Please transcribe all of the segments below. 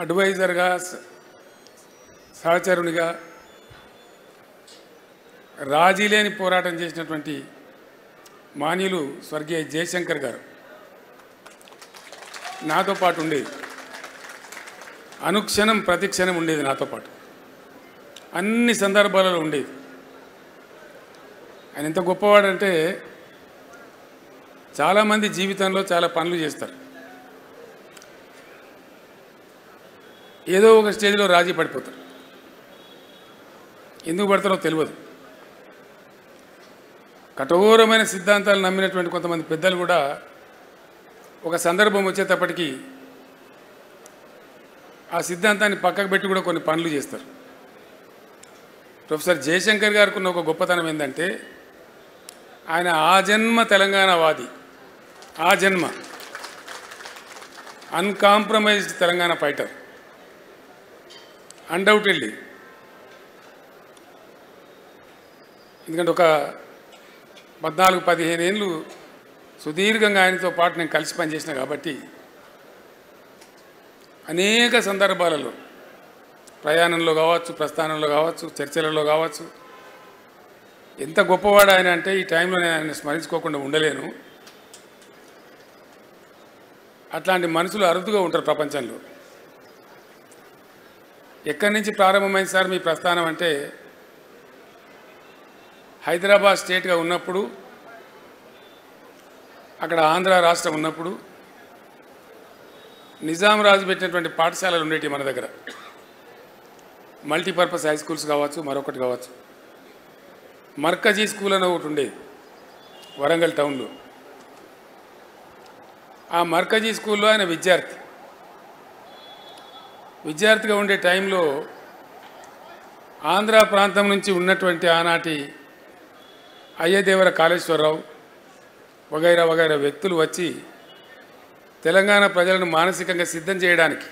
అడ్వైజర్గా సహచరునిగా రాజీ లేని పోరాటం చేసినటువంటి మాన్యులు స్వర్గీయ జయశంకర్ గారు నాతో పాటు ఉండేది. అనుక్షణం ప్రతిక్షణం ఉండేది నాతో పాటు, అన్ని సందర్భాలలో ఉండేది. ఆయన ఎంత గొప్పవాడంటే చాలామంది జీవితంలో చాలా పనులు చేస్తారు, ఏదో ఒక స్టేజ్లో రాజీ పడిపోతారు. ఎందుకు పడతారో తెలియదు. కఠోరమైన సిద్ధాంతాలు నమ్మినటువంటి కొంతమంది పెద్దలు కూడా ఒక సందర్భం వచ్చేటప్పటికీ ఆ సిద్ధాంతాన్ని పక్కకు పెట్టి కూడా కొన్ని పనులు చేస్తారు. ప్రొఫెసర్ జయశంకర్ గారికి ఉన్న ఒక గొప్పతనం ఏంటంటే ఆయన ఆజన్మ తెలంగాణవాది, ఆజన్మ అన్కాంప్రమైజ్డ్ తెలంగాణ ఫైటర్. అన్డౌటెడ్లీ, ఎందుకంటే ఒక 14-15 ఏళ్ళు సుదీర్ఘంగా ఆయనతో పాటు నేను కలిసి పనిచేసిన కాబట్టి అనేక సందర్భాలలో ప్రయాణంలో కావచ్చు, ప్రస్థానంలో కావచ్చు, చర్చలలో కావచ్చు, ఎంత గొప్పవాడు ఆయన అంటే ఈ టైంలో నేను ఆయన స్మరించుకోకుండా ఉండలేను. అట్లాంటి మనుషులు అరుదుగా ఉంటారు ప్రపంచంలో. ఎక్కడి నుంచి ప్రారంభమైంది సార్ మీ ప్రస్థానం అంటే, హైదరాబాద్ స్టేట్గా ఉన్నప్పుడు, అక్కడ ఆంధ్ర రాష్ట్రం ఉన్నప్పుడు నిజాం రాజు పెట్టినటువంటి పాఠశాలలు ఉండేవి మన దగ్గర. మల్టీపర్పస్ హై స్కూల్స్ కావచ్చు, మరొకటి కావచ్చు. మర్కజీ స్కూల్ అని ఒకటి ఉండేది వరంగల్ టౌన్లో. ఆ మర్కజీ స్కూల్లో ఆయన విద్యార్థిగా ఉండే టైంలో ఆంధ్ర ప్రాంతం నుంచి ఉన్నటువంటి ఆనాటి అయ్యదేవర కాళేశ్వరరావు వగైరా వగైరా వ్యక్తులు వచ్చి తెలంగాణ ప్రజలను మానసికంగా సిద్ధం చేయడానికి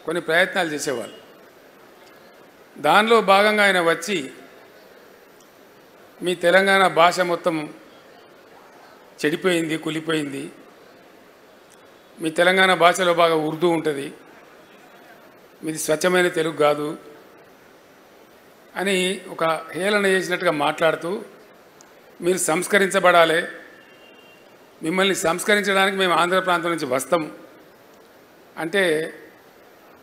కొన్ని ప్రయత్నాలు చేసేవాళ్ళు. దానిలో భాగంగా ఆయన వచ్చి మీ తెలంగాణ భాష మొత్తం చెడిపోయింది, కులిపోయింది, మీ తెలంగాణ భాషలో బాగా ఉర్దూ ఉంటుంది, మీది స్వచ్ఛమైన తెలుగు కాదు అని ఒక హేళన చేసినట్టుగా మాట్లాడుతూ, మీరు సంస్కరించబడాలి, మిమ్మల్ని సంస్కరించడానికి మేము ఆంధ్ర ప్రాంతం నుంచి వస్తాం అంటే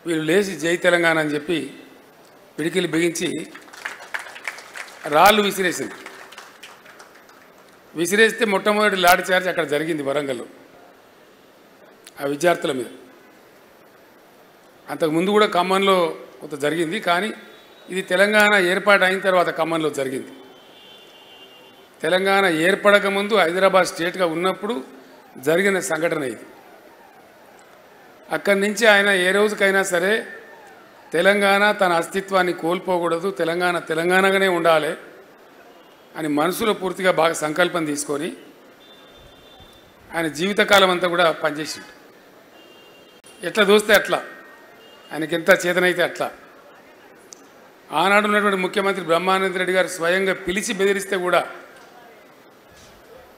వీళ్ళు లేచి జై తెలంగాణ అని చెప్పి పిడికిలు బిగించి రాళ్ళు విసిరేస్తే మొట్టమొదటి లాఠీ చార్జ్ అక్కడ జరిగింది వరంగల్లో ఆ విద్యార్థుల మీద. అంతకుముందు కూడా ఖమ్మంలో కొంత జరిగింది, కానీ ఇది తెలంగాణ ఏర్పాటు అయిన తర్వాత ఖమ్మంలో జరిగింది. తెలంగాణ ఏర్పడక ముందు హైదరాబాద్ స్టేట్గా ఉన్నప్పుడు జరిగిన సంఘటన ఇది. అక్కడి నుంచి ఆయన ఏ రోజుకైనా సరే తెలంగాణ తన అస్తిత్వాన్ని కోల్పోకూడదు, తెలంగాణ తెలంగాణగానే ఉండాలి అని మనసులో పూర్తిగా బాగా సంకల్పం తీసుకొని ఆయన జీవితకాలం అంతా కూడా పనిచేసిండు. ఎట్లా దోస్తే అట్లా, ఆయనకి ఎంత చేతనైతే అట్లా. ఆనాడు ఉన్నటువంటి ముఖ్యమంత్రి బ్రహ్మానంద రెడ్డి గారు స్వయంగా పిలిచి బెదిరిస్తే కూడా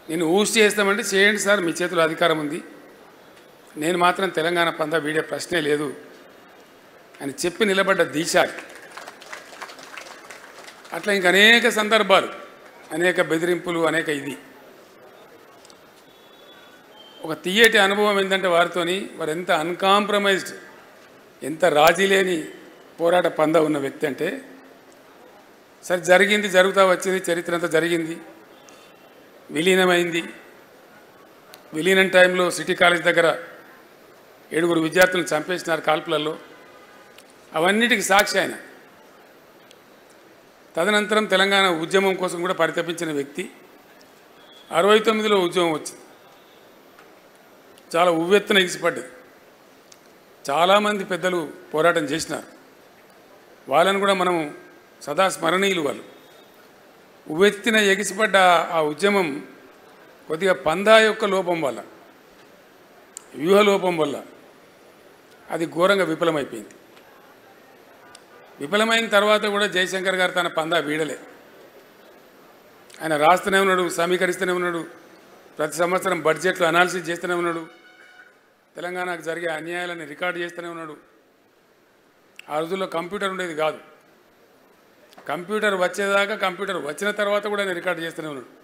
నేను ఊసి చేస్తామంటే చేయండి సార్, మీ చేతిలో అధికారం ఉంది, నేను మాత్రం తెలంగాణ పందా వీడే ప్రశ్నే లేదు అని చెప్పి నిలబడ్డ దీశాలి. అట్లా ఇంక అనేక సందర్భాలు, అనేక బెదిరింపులు, అనేక ఇది. ఒక తీయటి అనుభవం ఏంటంటే వారు ఎంత అన్కాంప్రమైజ్డ్, ఎంత రాజీ లేని పోరాట పందా ఉన్న వ్యక్తి అంటే, సరే జరిగింది, జరుగుతూ వచ్చింది, చరిత్ర అంతా జరిగింది, విలీనమైంది. విలీనం టైంలో సిటీ కాలేజ్ దగ్గర 7 విద్యార్థులను చంపేసినారు కాల్పులలో. అవన్నిటికీ సాక్షి ఆయన. తదనంతరం తెలంగాణ ఉద్యమం కోసం కూడా పరితపించిన వ్యక్తి. 69లో ఉద్యమం వచ్చింది, చాలా ఉవ్వెత్తున ఎగిసిపడ్డది. చాలామంది పెద్దలు పోరాటం చేసినారు, వాళ్ళని కూడా మనం సదా స్మరణీయులు. వాళ్ళు ఉవ్వెత్తిన ఎగిసిపడ్డ ఆ ఉద్యమం కొద్దిగా పందా యొక్క లోపం వల్ల, వ్యూహ లోపం వల్ల అది ఘోరంగా విఫలమైపోయింది. విఫలమైన తర్వాత కూడా జయశంకర్ గారు తన పందా వీడలే. ఆయన రాస్తూనే ఉన్నాడు, సమీకరిస్తూనే ఉన్నాడు, ప్రతి సంవత్సరం బడ్జెట్లో అనాలిసిస్ చేస్తూనే ఉన్నాడు, తెలంగాణకు జరిగే అన్యాయాలను రికార్డు చేస్తూనే ఉన్నాడు. ఆ రోజుల్లో కంప్యూటర్ ఉండేది కాదు. కంప్యూటర్ వచ్చేదాకా, కంప్యూటర్ వచ్చిన తర్వాత కూడా ఆయన రికార్డు చేస్తూనే ఉన్నాడు.